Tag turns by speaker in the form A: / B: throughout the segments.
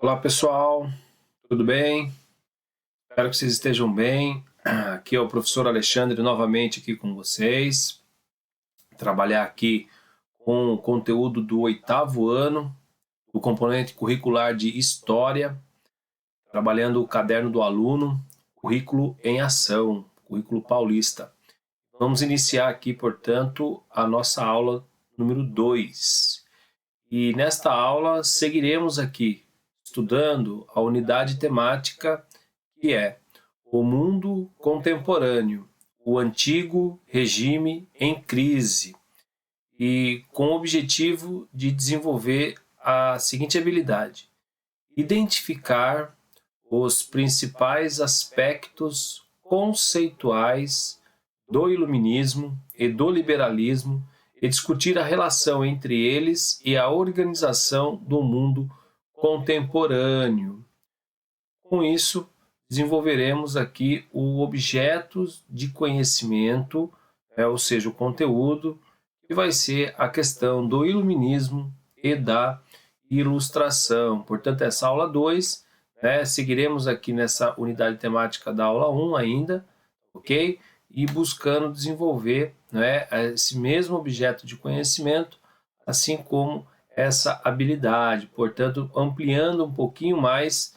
A: Olá pessoal, tudo bem? Espero que vocês estejam bem. Aqui é o professor Alexandre novamente aqui com vocês. Trabalhar aqui com o conteúdo do 8º ano, do componente curricular de História, trabalhando o caderno do aluno, currículo em ação, currículo paulista. Vamos iniciar aqui, portanto, a nossa aula número 2. E nesta aula seguiremos aqui estudando a unidade temática que é o mundo contemporâneo, o antigo regime em crise, e com o objetivo de desenvolver a seguinte habilidade: identificar os principais aspectos conceituais do iluminismo e do liberalismo e discutir a relação entre eles e a organização do mundo contemporâneo. Com isso, desenvolveremos aqui o objeto de conhecimento, ou seja, o conteúdo, que vai ser a questão do iluminismo e da ilustração. Portanto, essa aula 2, seguiremos aqui nessa unidade temática da aula 1 ainda, ok? E buscando desenvolver esse mesmo objeto de conhecimento, assim como essa habilidade, portanto, ampliando um pouquinho mais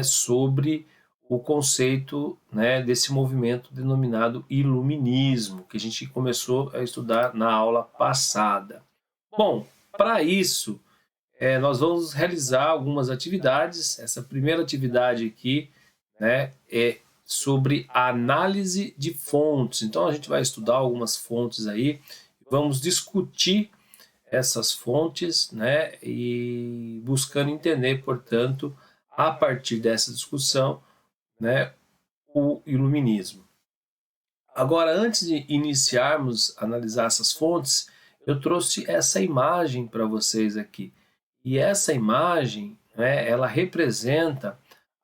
A: sobre o conceito desse movimento denominado iluminismo, que a gente começou a estudar na aula passada. Bom, para isso, nós vamos realizar algumas atividades. Essa primeira atividade aqui é sobre a análise de fontes. Então, a gente vai estudar algumas fontes aí, vamos discutir essas fontes, e buscando entender, portanto, a partir dessa discussão, o iluminismo. Agora, antes de iniciarmos a analisar essas fontes, eu trouxe essa imagem para vocês aqui. E essa imagem, ela representa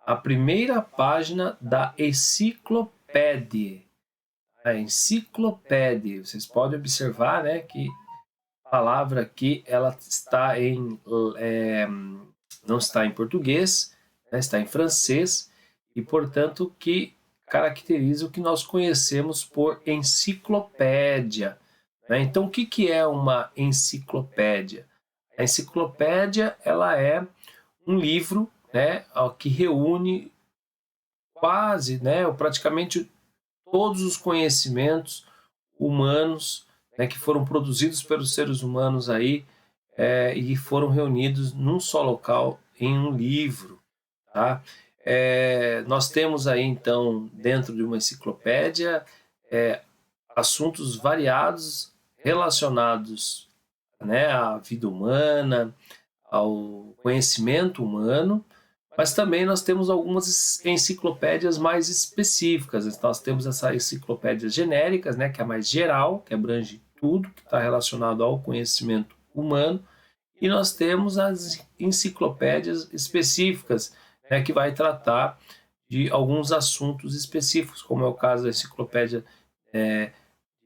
A: a primeira página da enciclopédia. A enciclopédia, vocês podem observar, que a palavra aqui ela está não está em português, está em francês, e portanto que caracteriza o que nós conhecemos por enciclopédia. Então, o que é uma enciclopédia? A enciclopédia ela é um livro que reúne quase, ou praticamente todos os conhecimentos humanos que foram produzidos pelos seres humanos aí e foram reunidos num só local em um livro. Tá? Nós temos aí, então, dentro de uma enciclopédia, assuntos variados relacionados à vida humana, ao conhecimento humano, mas também nós temos algumas enciclopédias mais específicas. Nós temos essa enciclopédia genéricas, que é mais geral, que abrange tudo que está relacionado ao conhecimento humano, e nós temos as enciclopédias específicas, que vai tratar de alguns assuntos específicos, como é o caso da enciclopédia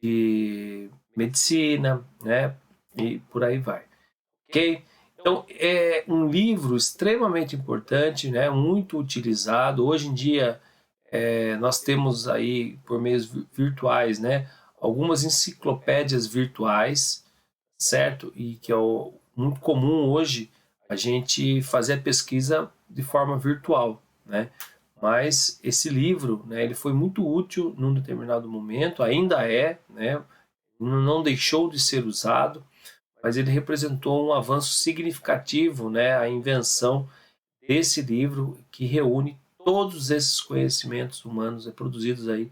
A: de medicina, e por aí vai. Ok? Então, é um livro extremamente importante, muito utilizado. Hoje em dia, nós temos aí, por meios virtuais, algumas enciclopédias virtuais, certo? E que é muito comum hoje a gente fazer a pesquisa de forma virtual, Mas esse livro, ele foi muito útil num determinado momento, ainda é, não deixou de ser usado, mas ele representou um avanço significativo, a invenção desse livro que reúne todos esses conhecimentos humanos produzidos aí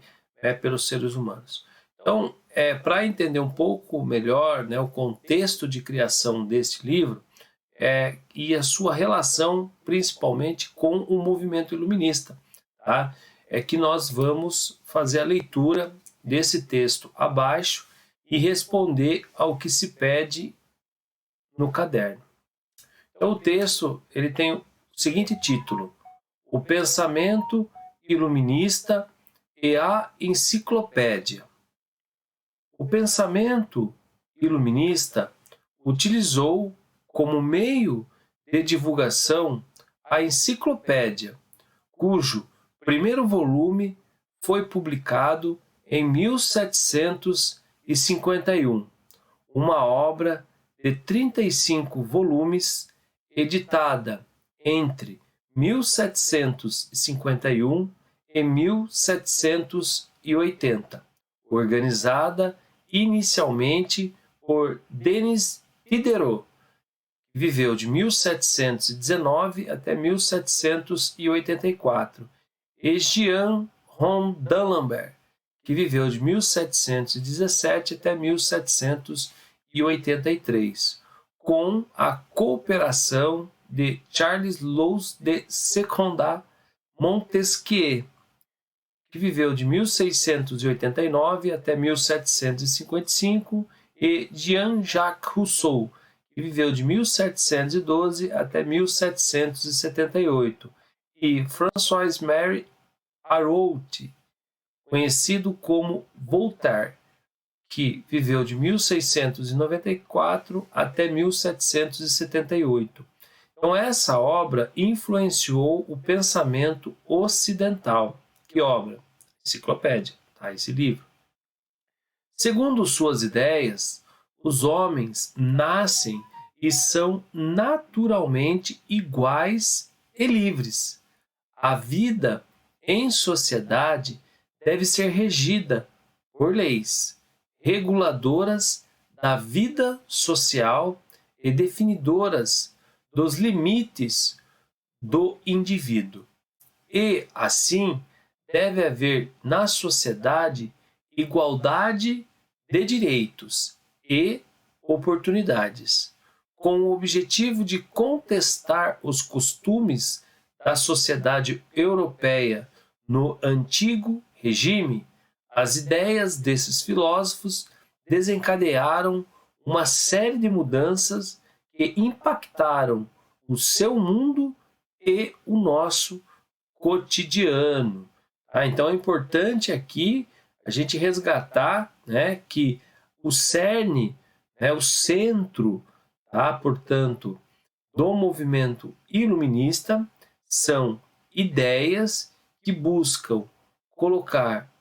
A: pelos seres humanos. Então, para entender um pouco melhor o contexto de criação desse livro e a sua relação principalmente com o movimento iluminista, tá? É que nós vamos fazer a leitura desse texto abaixo e responder ao que se pede no caderno. Então, o texto ele tem o seguinte título: O pensamento iluminista e a enciclopédia. O pensamento iluminista utilizou como meio de divulgação a enciclopédia, cujo primeiro volume foi publicado em 1751, uma obra de 35 volumes, editada entre 1751 e 1780, organizada inicialmente por Denis Diderot, que viveu de 1719 até 1784, e Jean D'Alembert, que viveu de 1717 até 1783, com a cooperação de Charles Louis de Secondat Montesquieu, que viveu de 1689 até 1755, e Jean-Jacques Rousseau, que viveu de 1712 até 1778, e François-Marie Arouet, conhecido como Voltaire, que viveu de 1694 até 1778. Então, essa obra influenciou o pensamento ocidental. Que obra? Enciclopédia, tá? Esse livro. Segundo suas ideias, os homens nascem e são naturalmente iguais e livres. A vida em sociedade deve ser regida por leis reguladoras da vida social e definidoras dos limites do indivíduo. E, assim, deve haver na sociedade igualdade de direitos e oportunidades, com o objetivo de contestar os costumes da sociedade europeia no antigo regime. As ideias desses filósofos desencadearam uma série de mudanças que impactaram o seu mundo e o nosso cotidiano. Então é importante aqui a gente resgatar, né, que o cerne, né, o centro, tá, portanto, do movimento iluminista são ideias que buscam colocar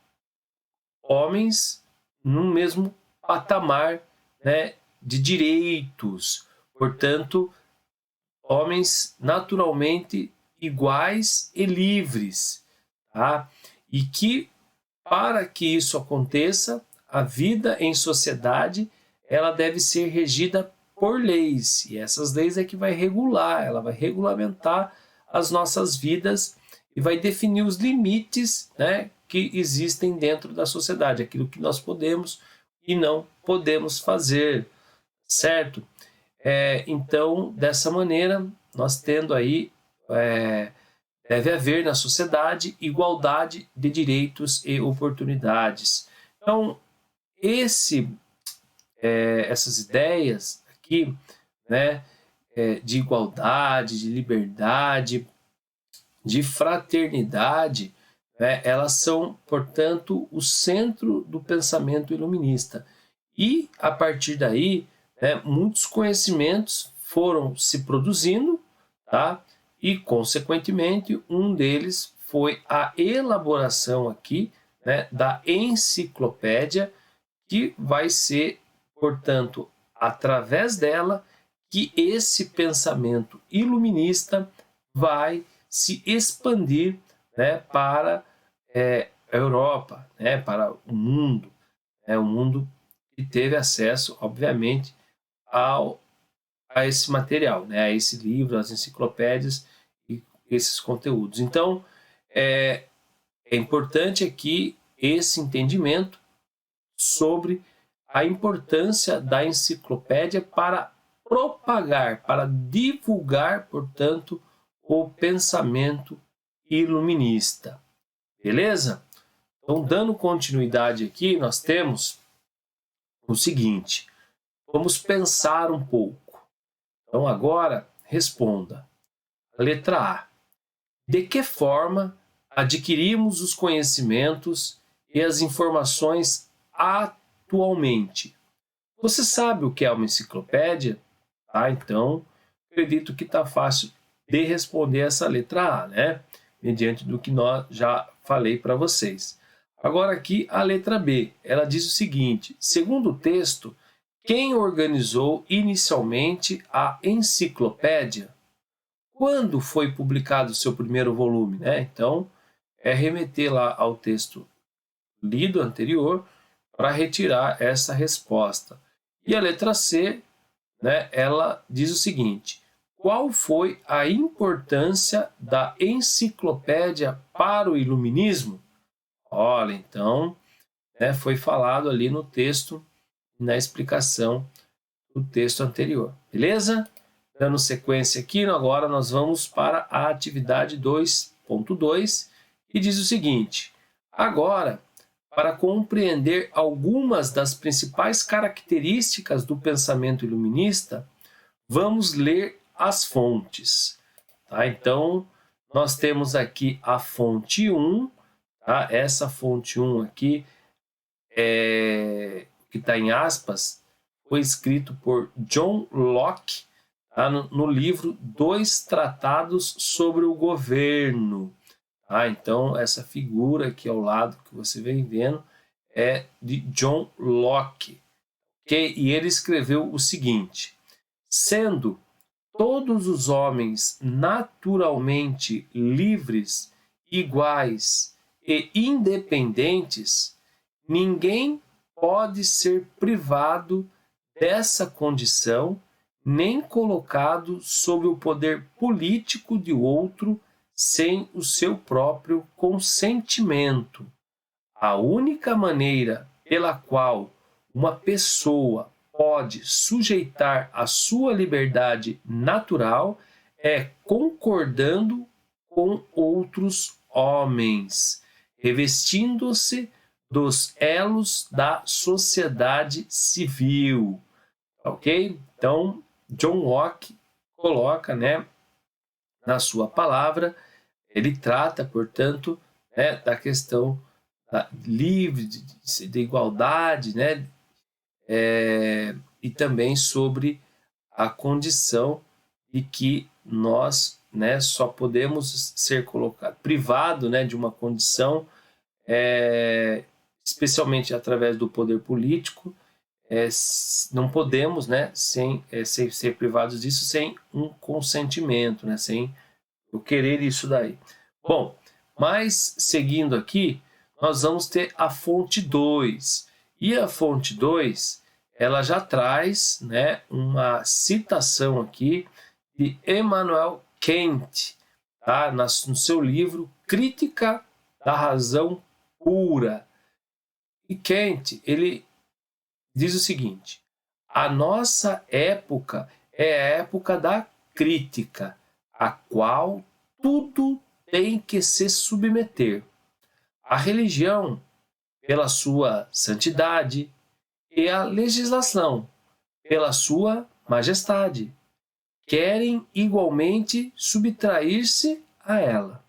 A: homens no mesmo patamar, né, de direitos, portanto, homens naturalmente iguais e livres, tá? E que, para que isso aconteça, a vida em sociedade ela deve ser regida por leis, e essas leis é que vai regular, ela vai regulamentar as nossas vidas e vai definir os limites, né, que existem dentro da sociedade, aquilo que nós podemos e não podemos fazer, certo? Então, dessa maneira, nós tendo aí, deve haver na sociedade igualdade de direitos e oportunidades. Então, essas ideias aqui, né, de igualdade, de liberdade, de fraternidade, né, elas são, portanto, o centro do pensamento iluminista. E, a partir daí, né, muitos conhecimentos foram se produzindo, tá? E, consequentemente, um deles foi a elaboração aqui, né, da enciclopédia, que vai ser, portanto, através dela que esse pensamento iluminista vai se expandir, né, para a Europa, né, para o mundo que teve acesso, obviamente, a esse material, né, a esse livro, às enciclopédias e esses conteúdos. Então, é importante aqui esse entendimento sobre a importância da enciclopédia para propagar, para divulgar, portanto, o pensamento iluminista. Beleza? Então, dando continuidade aqui, nós temos o seguinte: vamos pensar um pouco. Então, agora, responda. Letra A. De que forma adquirimos os conhecimentos e as informações atualmente? Você sabe o que é uma enciclopédia? Então, acredito que está fácil de responder essa letra A, né? Mediante do que nós já falei para vocês. Agora aqui a letra B, ela diz o seguinte: segundo o texto, quem organizou inicialmente a enciclopédia? Quando foi publicado o seu primeiro volume, né? Então, é remeter lá ao texto lido anterior para retirar essa resposta. E a letra C, né, ela diz o seguinte: qual foi a importância da enciclopédia para o iluminismo? Olha, então, né, foi falado ali no texto, na explicação do texto anterior, beleza? Dando sequência aqui, agora nós vamos para a atividade 2.2 e diz o seguinte: agora, para compreender algumas das principais características do pensamento iluminista, vamos ler as fontes. Tá? Então, nós temos aqui a fonte 1, tá? Essa fonte 1 aqui, que está em aspas, foi escrito por John Locke, tá? no livro Dois Tratados sobre o Governo. Tá? Então, essa figura aqui ao lado que você vem vendo é de John Locke. Okay? E ele escreveu o seguinte: sendo todos os homens naturalmente livres, iguais e independentes, ninguém pode ser privado dessa condição, nem colocado sob o poder político de outro sem o seu próprio consentimento. A única maneira pela qual uma pessoa pode sujeitar a sua liberdade natural é concordando com outros homens, revestindo-se dos elos da sociedade civil. Ok? Então, John Locke coloca, né, na sua palavra, ele trata, portanto, né, da questão livre, de igualdade, né, e também sobre a condição de que nós, né, só podemos ser privado, né, de uma condição, especialmente através do poder político, não podemos, né, ser privados disso sem um consentimento, né, sem eu querer isso daí. Bom, mas seguindo aqui, nós vamos ter a fonte 2. E a fonte 2, ela já traz, né, uma citação aqui de Immanuel Kant, tá? No seu livro Crítica da Razão Pura. E Kant, ele diz o seguinte: a nossa época é a época da crítica, a qual tudo tem que se submeter. A religião, pela sua santidade, e a legislação, pela sua majestade, querem igualmente subtrair-se a ela.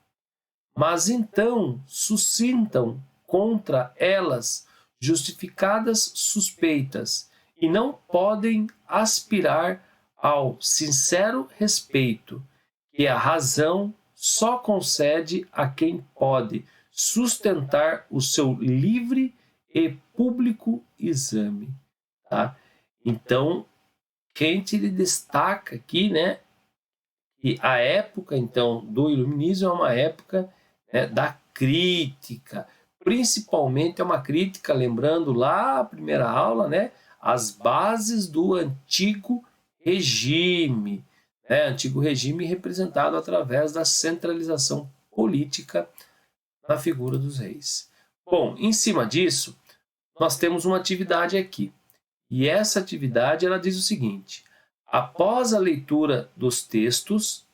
A: Mas então suscitam contra elas justificadas suspeitas e não podem aspirar ao sincero respeito que a razão só concede a quem pode sustentar o seu livre e público exame. Tá? Então, Kant ele destaca aqui, né, que a época então do iluminismo é uma época, né, da crítica, principalmente é uma crítica, lembrando lá a primeira aula, né, as bases do antigo regime, né, antigo regime representado através da centralização política na figura dos reis. Bom, em cima disso, nós temos uma atividade aqui. E essa atividade ela diz o seguinte: após a leitura dos textos,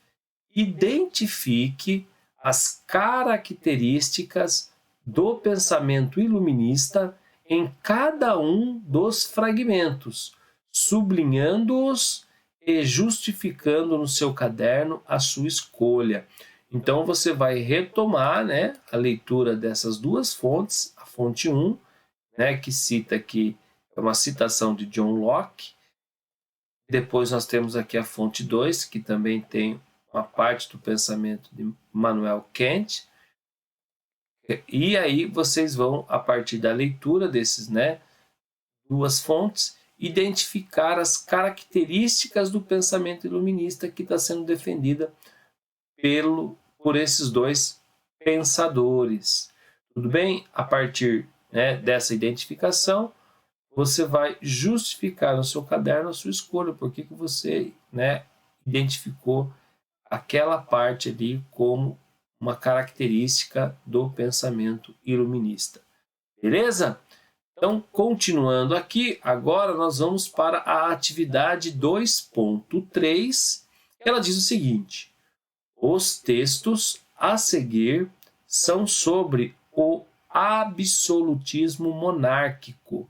A: identifique as características do pensamento iluminista em cada um dos fragmentos, sublinhando-os e justificando no seu caderno a sua escolha. Então você vai retomar, né, a leitura dessas duas fontes, a fonte 1, né, que cita aqui, é uma citação de John Locke. Depois nós temos aqui a fonte 2, que também tem uma parte do pensamento de Immanuel Kant. E aí vocês vão, a partir da leitura desses, né, duas fontes, identificar as características do pensamento iluminista que está sendo defendida por esses dois pensadores. Tudo bem? A partir, né, dessa identificação, você vai justificar no seu caderno a sua escolha, porque que você, né, identificou aquela parte ali como uma característica do pensamento iluminista. Beleza? Então, continuando aqui, agora nós vamos para a atividade 2.3, que ela diz o seguinte: os textos a seguir são sobre o absolutismo monárquico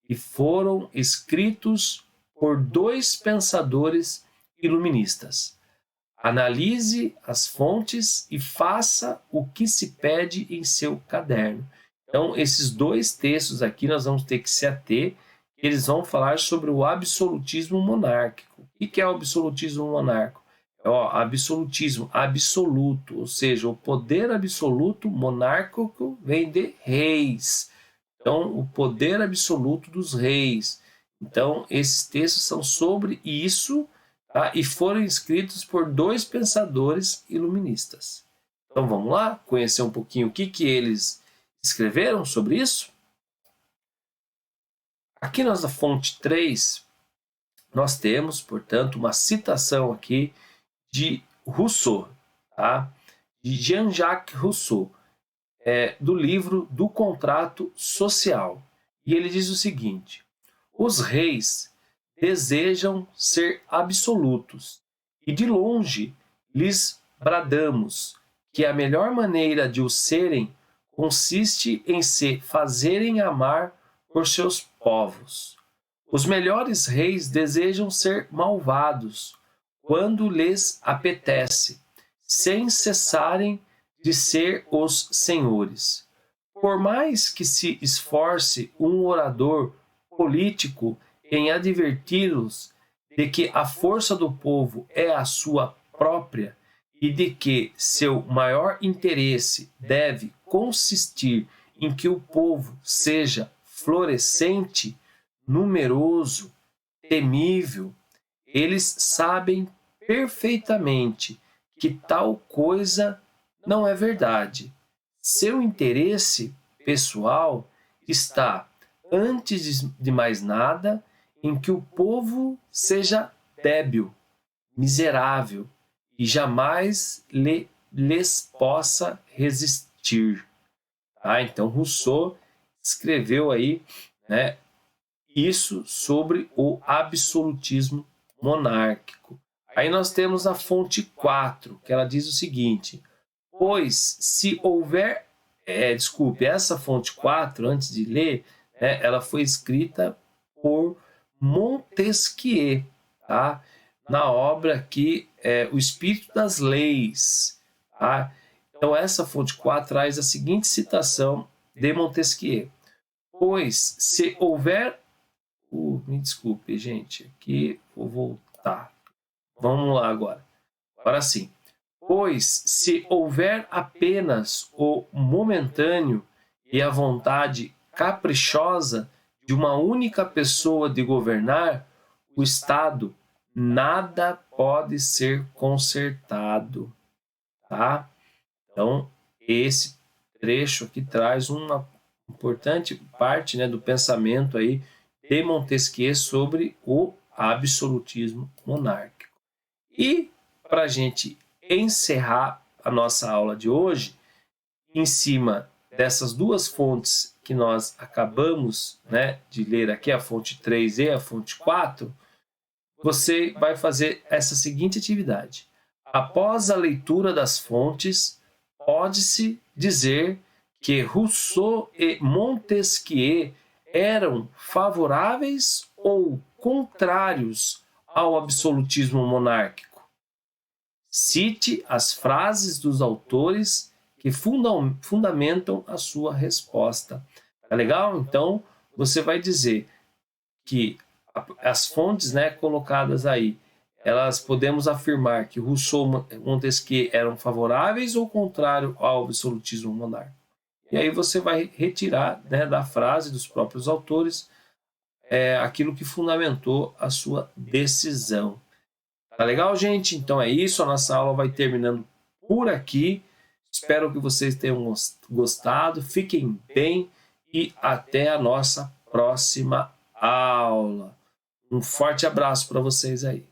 A: e foram escritos por dois pensadores iluministas. Analise as fontes e faça o que se pede em seu caderno. Então, esses dois textos aqui nós vamos ter que se ater, eles vão falar sobre o absolutismo monárquico. O que é o absolutismo monárquico? Absolutismo absoluto, ou seja, o poder absoluto monárquico vem de reis. Então, o poder absoluto dos reis. Então, esses textos são sobre isso, tá? E foram escritos por dois pensadores iluministas. Então, vamos lá conhecer um pouquinho o que eles escreveram sobre isso? Aqui na fonte 3, nós temos, portanto, uma citação aqui de Rousseau, tá? De Jean-Jacques Rousseau, do livro Do Contrato Social. E ele diz o seguinte: os reis desejam ser absolutos, e de longe lhes bradamos que a melhor maneira de o serem consiste em se fazerem amar por seus povos. Os melhores reis desejam ser malvados quando lhes apetece, sem cessarem de ser os senhores. Por mais que se esforce um orador político em adverti-los de que a força do povo é a sua própria e de que seu maior interesse deve consistir em que o povo seja florescente, numeroso, temível, eles sabem perfeitamente que tal coisa não é verdade. Seu interesse pessoal está, antes de mais nada, em que o povo seja débil, miserável e jamais lhes possa resistir. Tá? Então, Rousseau escreveu aí, né, isso sobre o absolutismo monárquico. Aí nós temos a fonte 4, que ela diz o seguinte: pois se houver... essa fonte 4, antes de ler, né, ela foi escrita por Montesquieu, tá? Na obra aqui, O Espírito das Leis. Tá? Então, essa fonte 4 traz a seguinte citação de Montesquieu: pois se houver... me desculpe, gente, aqui vou voltar. Vamos lá agora. Agora sim. Pois se houver apenas o momentâneo e a vontade caprichosa de uma única pessoa de governar, o Estado nada pode ser consertado. Tá? Então, esse trecho aqui traz uma importante parte, né, do pensamento aí de Montesquieu sobre o absolutismo monárquico. E, para a gente encerrar a nossa aula de hoje, em cima dessas duas fontes que nós acabamos, né, de ler aqui, a fonte 3 e a fonte 4, você vai fazer essa seguinte atividade. Após a leitura das fontes, pode-se dizer que Rousseau e Montesquieu eram favoráveis ou contrários ao absolutismo monárquico. Cite as frases dos autores que fundamentam a sua resposta. Tá legal? Então, você vai dizer que as fontes, né, colocadas aí, elas podemos afirmar que Rousseau e Montesquieu eram favoráveis ou contrário ao absolutismo monárquico. E aí você vai retirar, né, da frase dos próprios autores aquilo que fundamentou a sua decisão. Tá legal, gente? Então é isso, a nossa aula vai terminando por aqui. Espero que vocês tenham gostado, fiquem bem e até a nossa próxima aula. Um forte abraço para vocês aí.